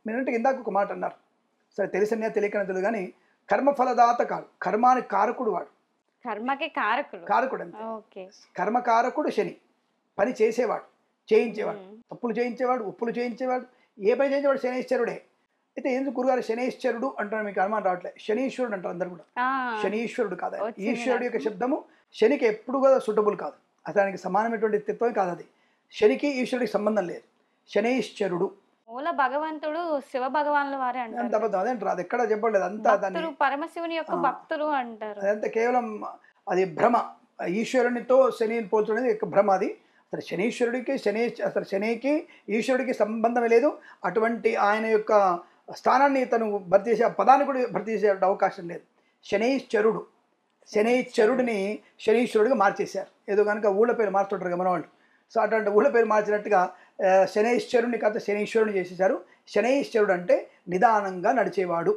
మీరంటే ఇందాక ఒక మాట అన్నారు, సరే తెలిసినా తెలియకనే తెలియదు కానీ కర్మఫలదాత కాదు, కర్మానికి కారకుడు వాడు. కర్మకి కారకులు. కారకుడు అంతే. ఓకే. కర్మకారకుడు శని, పని చేసేవాడు, చేయించేవాడు, తప్పులు చేయించేవాడు, ఉప్పులు చేయించేవాడు, ఏ పని చేయించేవాడు శనీశ్వరుడే. అయితే ఎందుకు గురుగారు శనీశ్వరుడు అంటారు, మీకు అనుమానం రావట్లేదు. శనీశ్వరుడు అంటారు అందరు కూడా. శనీశ్వరుడు కాదు, ఈశ్వరుడు యొక్క శబ్దము శనికి ఎప్పుడు కూడా సూటబుల్ కాదు, అతనికి సమానమైనటువంటి తత్వం కాదు అది. శనికి ఈశ్వరుడికి సంబంధం లేదు. శనీశ్వరుడు మూల భగవంతుడు శివ భగవానుల వారే అంటారు. అంత అబద్ధం, అదేంటారు, అది ఎక్కడ చెప్పలేదు. అంతా దాన్ని పరమశివుని యొక్క భక్తులు అంటారు. అదంతా కేవలం అది భ్రమ. ఈశ్వరునితో శనిని పోల్చడం అనేది భ్రమ. అది అసలు శనీశ్వరుడికి అసలు శనికి ఈశ్వరుడికి సంబంధమే లేదు. అటువంటి ఆయన యొక్క స్థానాన్ని తను భర్తీ చేసే, ఆ పదాన్ని కూడా భర్తీ చేసే అవకాశం లేదు. శనైశ్వరుడు, శనైశ్వరుడిని శనీశ్వరుడిగా మార్చేశారు. ఏదో కనుక ఊళ్ళ పేరు మార్చుంటారు కదా మన వాళ్ళు. సో అటువంటి ఊళ్ళ పేరు మార్చినట్టుగా శనైశ్వరుని కాదు శనీశ్వరుని చేసేసారు. శనైశ్వరుడు అంటే నిదానంగా నడిచేవాడు.